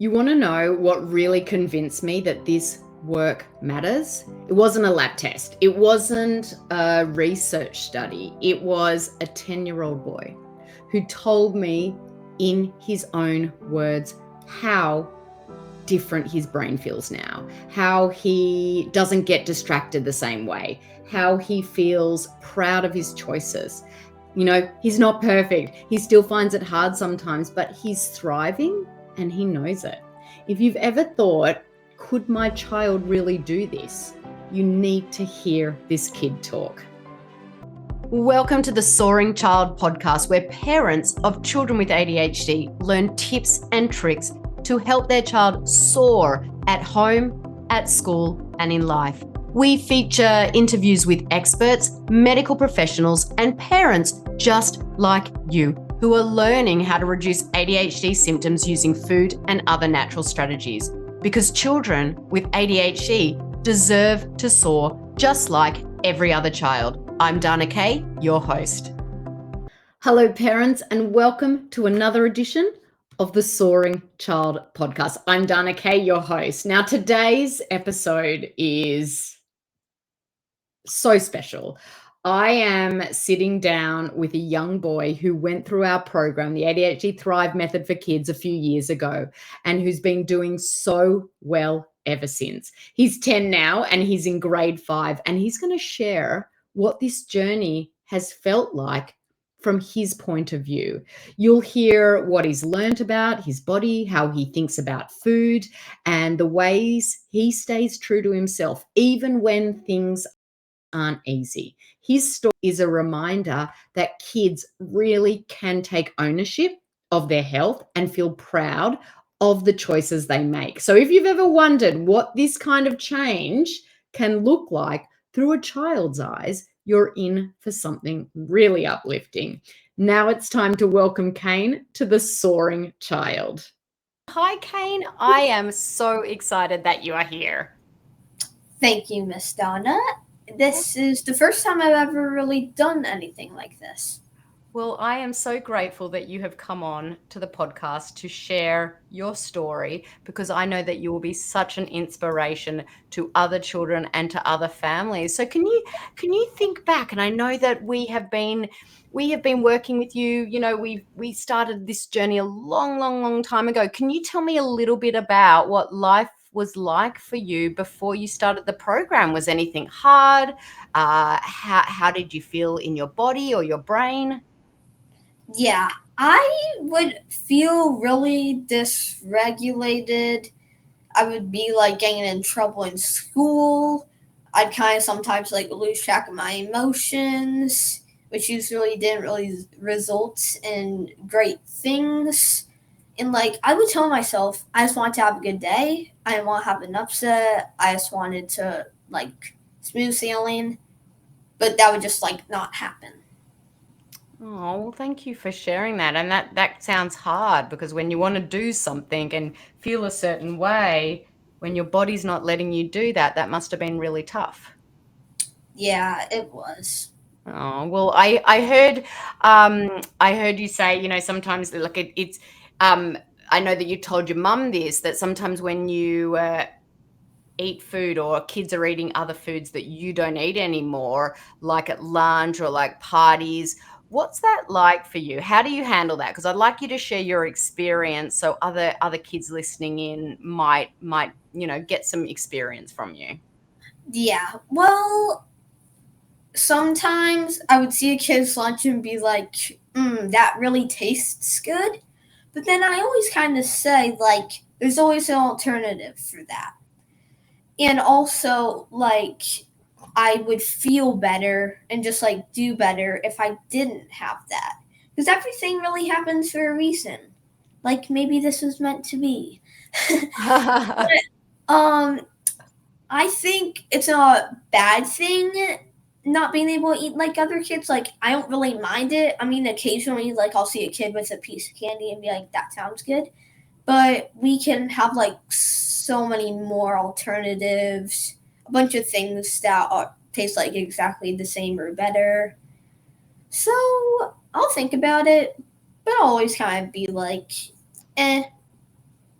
You want to know what really convinced me that this work matters? It wasn't a lab test. It wasn't a research study. It was a 10-year-old boy who told me in his own words how different his brain feels now, how he doesn't get distracted the same way, how he feels proud of his choices. He's not perfect. He still finds it hard sometimes, but he's thriving and he knows it. If you've ever thought, could my child really do this? You need to hear this kid talk. Welcome to the Soaring Child Podcast, where parents of children with ADHD learn tips and tricks to help their child soar at home, at school, and in life. We feature interviews with experts, medical professionals, and parents just like you who are learning how to reduce ADHD symptoms using food and other natural strategies. Because children with ADHD deserve to soar just like every other child. I'm Dana Kay, your host. Hello, parents, and welcome to another edition of the Soaring Child Podcast. I'm Dana Kay, your host. Now, today's episode is so special. I am sitting down with a young boy who went through our program, the ADHD Thrive Method for Kids, a few years ago, and who's been doing so well ever since. He's 10 now and he's in grade 5, and he's going to share what this journey has felt like from his point of view. You'll hear what he's learned about his body, how he thinks about food, and the ways he stays true to himself, even when things aren't easy. His story is a reminder that kids really can take ownership of their health and feel proud of the choices they make. So if you've ever wondered what this kind of change can look like through a child's eyes, you're in for something really uplifting. Now it's time to welcome Cain to the Soaring Child. Hi, Cain. I am so excited that you are here. Thank you, Miss Donna. This is the first time I've ever really done anything like this. Well, I am so grateful that you have come on to the podcast to share your story, because I know that you will be such an inspiration to other children and to other families. So can you think back? And I know that we have been working with you. We started this journey a long time ago. Can you tell me a little bit about what life was like for you before you started the program? Was anything hard? How did you feel in your body or your brain? Yeah, I would feel really dysregulated. I would be getting in trouble in school. I'd kind of sometimes lose track of my emotions, which usually didn't really result in great things. And I would tell myself, I just want to have a good day. I didn't want to have an upset. I just wanted to smooth sailing, but that would just not happen. Oh, well, thank you for sharing that. And that sounds hard, because when you want to do something and feel a certain way, when your body's not letting you do that, that must have been really tough. Yeah, it was. Oh, well, I heard you say, sometimes it's I know that you told your mum this, that sometimes when you eat food, or kids are eating other foods that you don't eat anymore, like at lunch or like parties, what's that like for you? How do you handle that? Because I'd like you to share your experience so other kids listening in might get some experience from you. Yeah, well, sometimes I would see a kid's lunch and be like, that really tastes good. But then I always kind of say, there's always an alternative for that. And also, I would feel better and just, do better if I didn't have that. Because everything really happens for a reason. Maybe this was meant to be. But, I think it's a bad thing not being able to eat like other kids. I don't really mind it. I mean, occasionally, I'll see a kid with a piece of candy and be like, that sounds good. But we can have, so many more alternatives, a bunch of things that taste exactly the same or better. So I'll think about it, but I'll always kind of be like,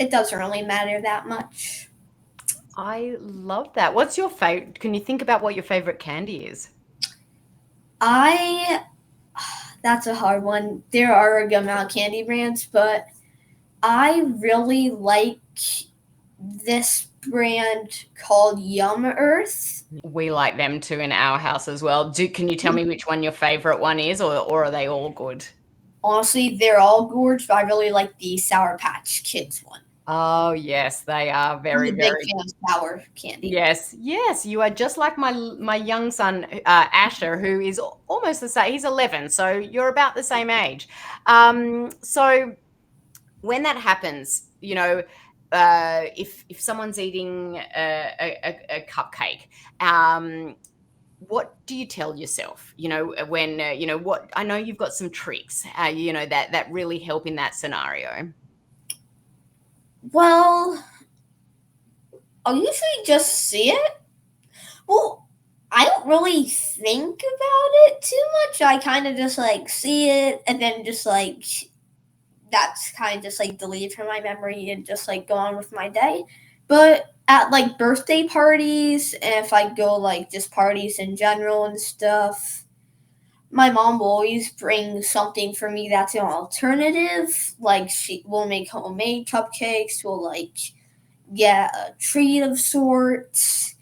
it doesn't really matter that much. I love that. What's your favorite? Can you think about what your favorite candy is? That's a hard one. There are a good amount of candy brands, but I really like this brand called Yum Earth. We like them too in our house as well. Can you tell me which one your favorite one is, or are they all good? Honestly, they're all gorgeous, but I really like the Sour Patch Kids one. Oh yes, they are I'm very, a big very. fan of sour candy. Yes, yes, you are just like my young son Asher, who is almost the same. He's 11, so you're about the same age. So when that happens, if someone's eating a cupcake, what do you tell yourself? When what I know you've got some tricks, that really help in that scenario. Well, I'll usually just see it. Well, I don't really think about it too much. I kind of just like see it and then just like that's kind of just like deleted from my memory and just like go on with my day. But at like birthday parties, and if I go like just parties in general and stuff, my mom will always bring something for me that's an alternative. Like she will make homemade cupcakes, will like get a treat of sorts.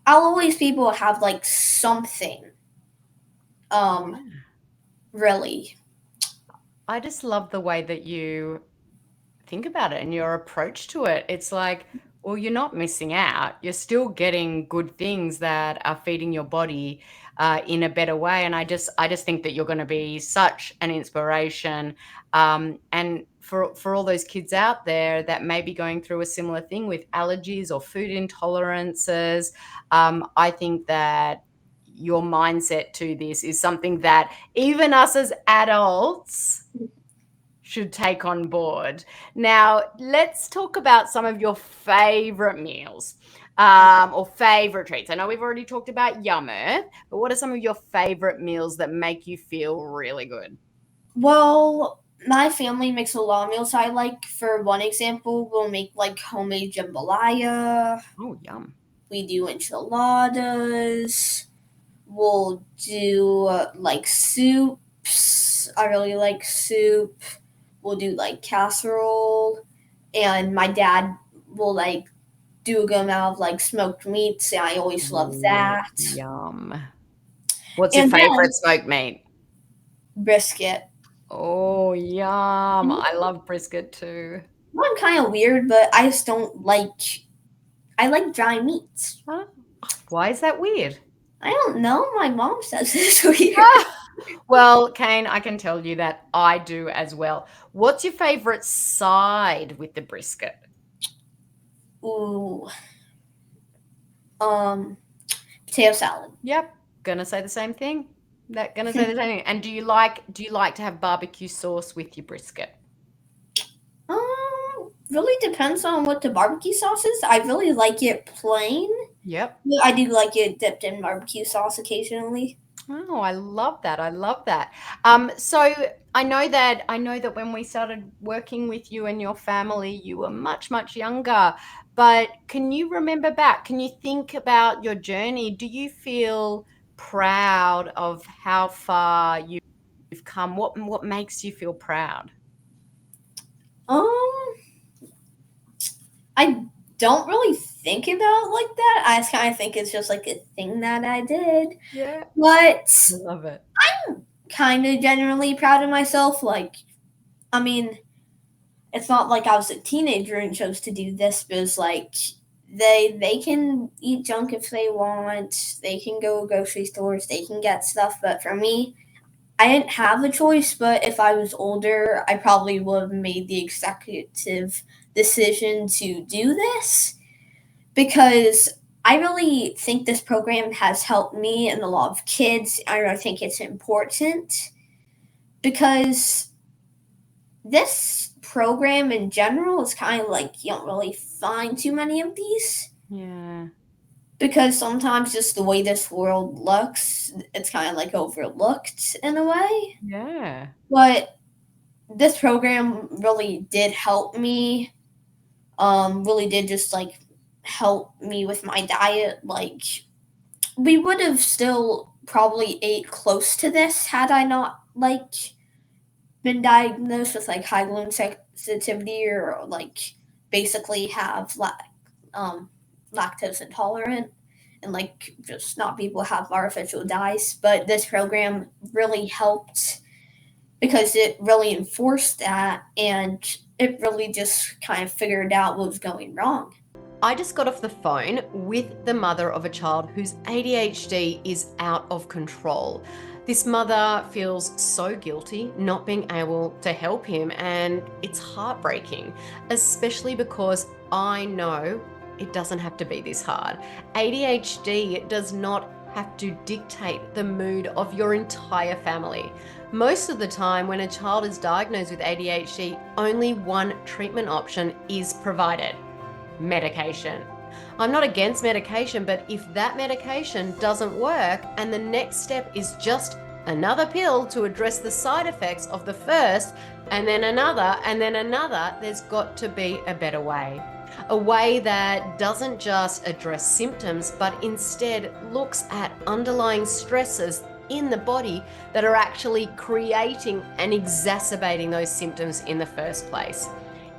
I'll always be able to have like something. Really. I just love the way that you think about it and your approach to it. It's like, well, you're not missing out. You're still getting good things that are feeding your body in a better way. And I just think that you're going to be such an inspiration. And for all those kids out there that may be going through a similar thing with allergies or food intolerances, I think that your mindset to this is something that even us as adults should take on board. Now, let's talk about some of your favorite meals or favorite treats. I know we've already talked about Yum Earth, but what are some of your favorite meals that make you feel really good? Well, my family makes a lot of meals I like. For one example, we'll make like homemade jambalaya. Oh, yum. We do enchiladas. We'll do like soups. I really like soup. We'll do like casserole. And my dad will like do a good amount of like smoked meats. And I always love that. Yum. What's your And then favorite smoked meat? brisket. Oh, yum. I love brisket too. Well, I'm kind of weird, but I just don't like. I like dry meats. Huh? Why is that weird? I don't know. My mom says it's weird. Well, Cain, I can tell you that I do as well. What's your favorite side with the brisket? Ooh. Potato salad. Yep, gonna say the same thing. Gonna say the same thing. And do you like to have barbecue sauce with your brisket? Really depends on what the barbecue sauce is. I really like it plain. Yep. I do like it dipped in barbecue sauce occasionally. Oh, I love that. I love that. So I know that when we started working with you and your family, you were much, much younger. But can you remember back? Can you think about your journey? Do you feel proud of how far you've come? What makes you feel proud? I don't really think about it like that. I just kind of think it's just like a thing that I did. Yeah. But I love it. I'm kind of genuinely proud of myself. Like, I mean, it's not like I was a teenager and chose to do this, but it's like they can eat junk if they want. They can go to grocery stores. They can get stuff. But for me, I didn't have a choice. But if I was older, I probably would have made the executive decision to do this because I really think this program has helped me and a lot of kids. I really think it's important because this program in general is kind of like you don't really find too many of these. Yeah. Because sometimes just the way this world looks, it's kind of like overlooked in a way. Yeah. But this program really did help me really did just like help me with my diet. Like, we would have still probably ate close to this had I not like been diagnosed with like high gluten sensitivity, or like basically have lactose intolerant, and like just not be able to have artificial dyes. But this program really helped because it really enforced that, and it really just kind of figured out what was going wrong. I just got off the phone with the mother of a child whose ADHD is out of control. This mother feels so guilty not being able to help him, and it's heartbreaking, especially because I know it doesn't have to be this hard. ADHD does not have to dictate the mood of your entire family. Most of the time, when a child is diagnosed with ADHD, only one treatment option is provided: medication. I'm not against medication, but if that medication doesn't work and the next step is just another pill to address the side effects of the first, and then another, there's got to be a better way. A way that doesn't just address symptoms, but instead looks at underlying stresses in the body that are actually creating and exacerbating those symptoms in the first place.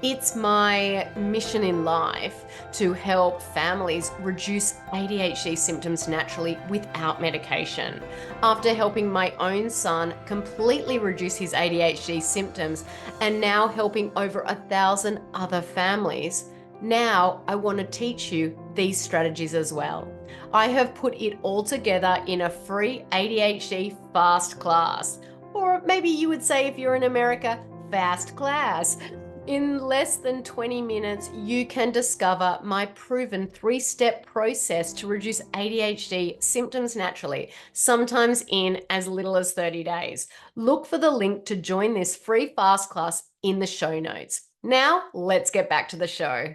It's my mission in life to help families reduce ADHD symptoms naturally without medication. After helping my own son completely reduce his ADHD symptoms, and now helping over 1,000 other families, now I want to teach you these strategies as well. I have put it all together in a free ADHD fast class, or maybe you would say, if you're in America, fast class. In less than 20 minutes, you can discover my proven 3-step process to reduce ADHD symptoms naturally, sometimes in as little as 30 days. Look for the link to join this free fast class in the show notes. Now, let's get back to the show.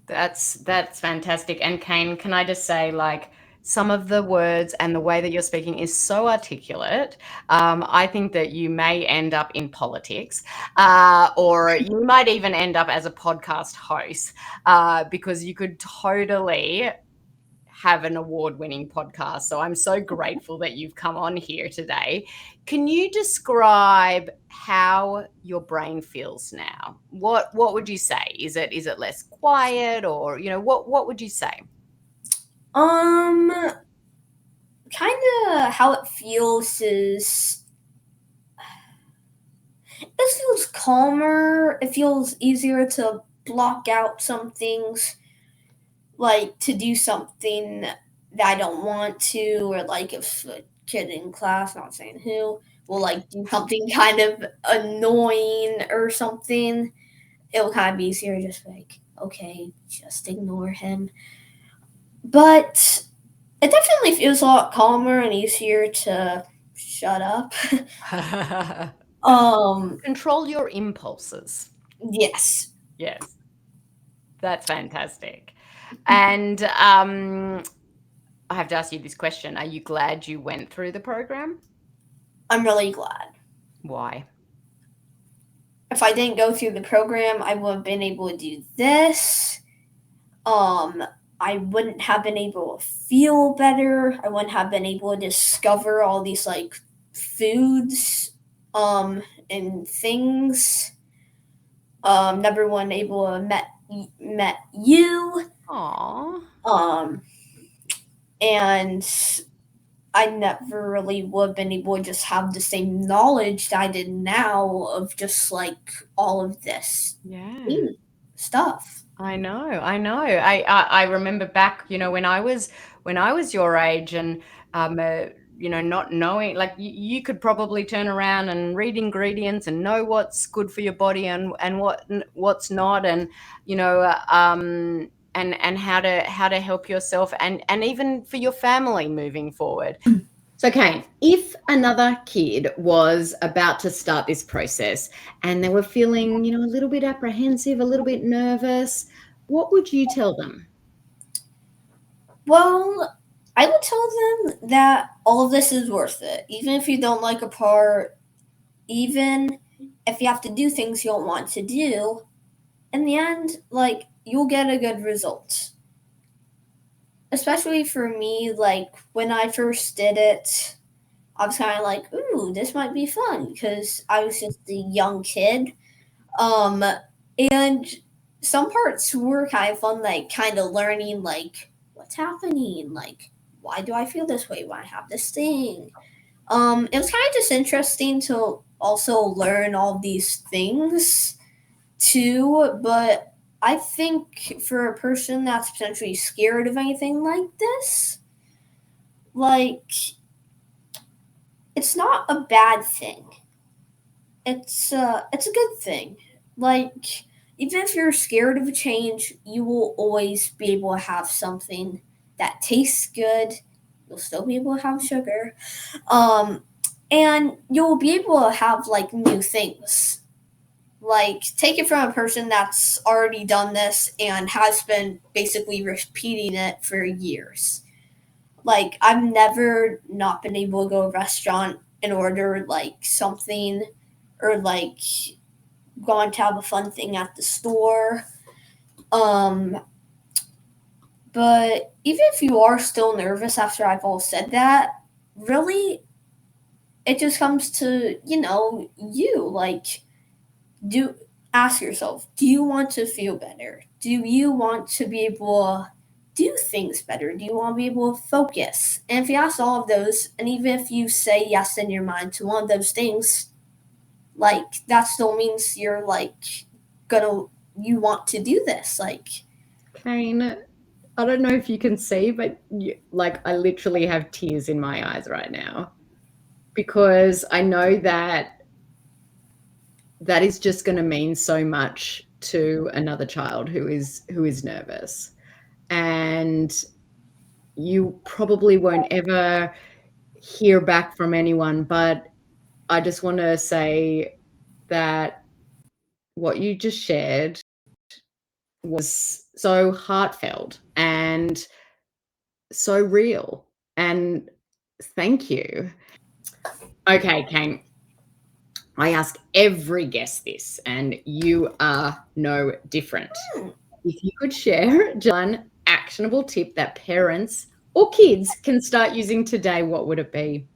That's fantastic. And Cain, can I just say, like, some of the words and the way that you're speaking is so articulate. I think that you may end up in politics, or you might even end up as a podcast host, because you could totally have an award-winning podcast. So I'm so grateful that you've come on here today. Can you describe how your brain feels now? What would you say? Is it less quiet, or what would you say? Kind of how it feels is it feels calmer. It feels easier to block out some things, like to do something that I don't want to, or like if a kid in class, not saying who, will like do something kind of annoying or something, it'll kind of be easier just like, okay, just ignore him. But it definitely feels a lot calmer and easier to shut up. Control your impulses. Yes. Yes. That's fantastic. And I have to ask you this question. Are you glad you went through the program? I'm really glad. Why? If I didn't go through the program, I would have been able to do this. I wouldn't have been able to feel better. I wouldn't have been able to discover all these like foods and things. Never one able to met you. Aww. And I never really would have been able to just have the same knowledge that I did now of just like all of this stuff. I know. I remember back, when I was your age, and not knowing, like, you could probably turn around and read ingredients and know what's good for your body and what's not, and and how to help yourself and even for your family moving forward. So, Cain, if another kid was about to start this process and they were feeling, a little bit apprehensive, a little bit nervous, what would you tell them? Well, I would tell them that all of this is worth it. Even if you don't like a part, even if you have to do things you don't want to do, in the end, like, you'll get a good result. Especially for me, like, when I first did it, I was kind of like, ooh, this might be fun because I was just a young kid. And some parts were kind of fun, like, kind of learning, like, what's happening, like, why do I feel this way when I have this thing? It was kind of just interesting to also learn all these things too, but I think for a person that's potentially scared of anything like this, like, it's not a bad thing. It's a good thing. Like, even if you're scared of a change, you will always be able to have something that tastes good. You'll still be able to have sugar. Um and you'll be able to have like new things. Like, take it from a person that's already done this and has been basically repeating it for years. Like, I've never not been able to go to a restaurant and order like something, or like gone to have a fun thing at the store. Um, but even if you are still nervous after I've all said that, really, it just comes to, you. Like, do ask yourself, do you want to feel better? Do you want to be able to do things better? Do you want to be able to focus? And if you ask all of those, and even if you say yes in your mind to one of those things, like, that still means you're like gonna you want to do this. Like, Cain, I don't know if you can see, but I literally have tears in my eyes right now, because I know that is just going to mean so much to another child who is nervous, and you probably won't ever hear back from anyone, but I just want to say that what you just shared was so heartfelt and so real, and thank you. Okay, Cain, I ask every guest this, and you are no different. If you could share one actionable tip that parents or kids can start using today, what would it be?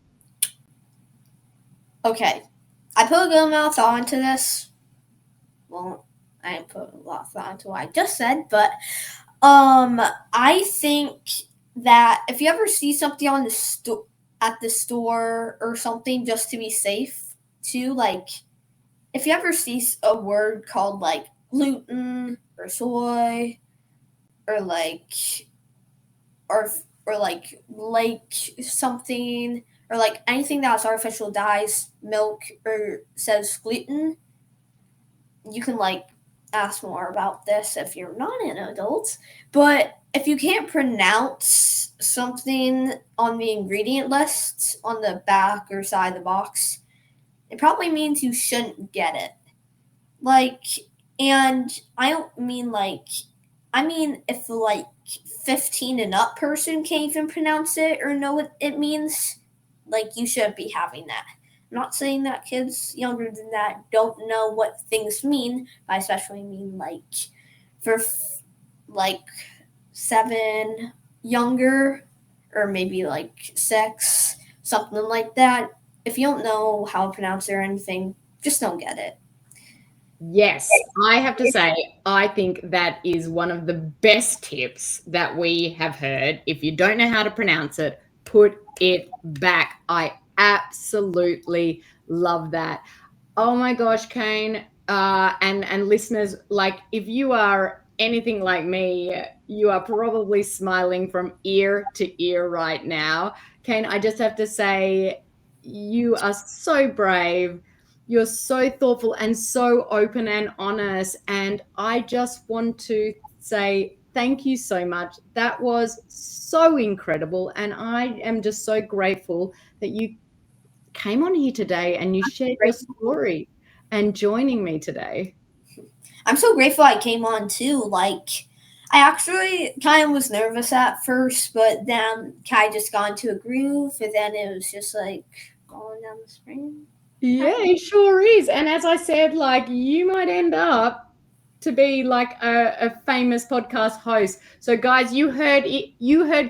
okay, I put a good amount of thought into this. Well, I didn't put a lot of thought into what I just said, but I think that if you ever see something on the at the store or something, just to be safe too, like, if you ever see a word called like gluten or soy, or like or like something, or like anything that has artificial dyes, milk, or says gluten, you can like ask more about this if you're not an adult. But if you can't pronounce something on the ingredient list on the back or side of the box, it probably means you shouldn't get it. Like, and I don't mean like, I mean if like 15 and up person can't even pronounce it or know what it means, like, you shouldn't be having that. I'm not saying that kids younger than that don't know what things mean, but I especially mean like for like 7 younger, or maybe like 6, something like that. If you don't know how to pronounce it or anything, just don't get it. Yes, I have to say, I think that is one of the best tips that we have heard. If you don't know how to pronounce it, put it back. I absolutely love that. Oh my gosh, Cain, and listeners, like, if you are anything like me, you are probably smiling from ear to ear right now. Cain, I just have to say, you are so brave. You're so thoughtful and so open and honest. And I just want to say thank you so much. That was so incredible. And I am just so grateful that you came on here today and you shared your story and joining me today. I'm so grateful I came on too. Like, I actually kind of was nervous at first, but then kind of just got into a groove, and then it was just like going down the stream. Yeah, it sure is. And as I said, like, you might end up to be like a famous podcast host. So guys, you heard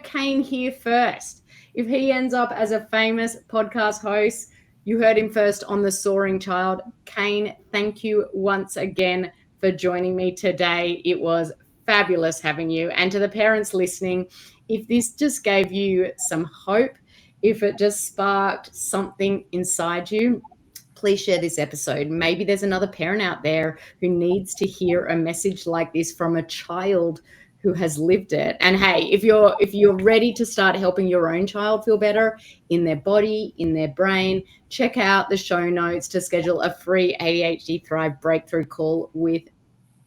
Cain here first. If he ends up as a famous podcast host, you heard him first on the Soaring Child. Cain, thank you once again for joining me today. It was fabulous having you. And to the parents listening, if this just gave you some hope, if it just sparked something inside you, please share this episode. Maybe there's another parent out there who needs to hear a message like this from a child who has lived it. And hey, if you're ready to start helping your own child feel better in their body, in their brain, check out the show notes to schedule a free ADHD Thrive breakthrough call with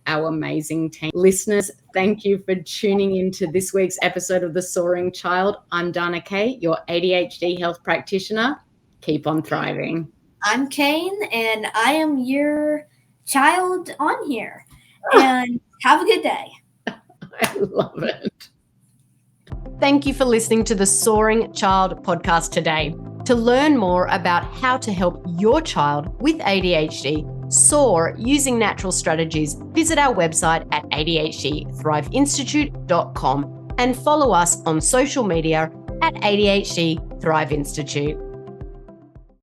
our amazing team. Listeners, thank you for tuning into this week's episode of The Soaring Child. I'm Dana Kay, your ADHD health practitioner. Keep on thriving. I'm Cain, and I am your child on here. And have a good day. I love it. Thank you for listening to the Soaring Child podcast today. To learn more about how to help your child with ADHD soar using natural strategies, visit our website at ADHDthriveinstitute.com and follow us on social media at ADHD Thrive Institute.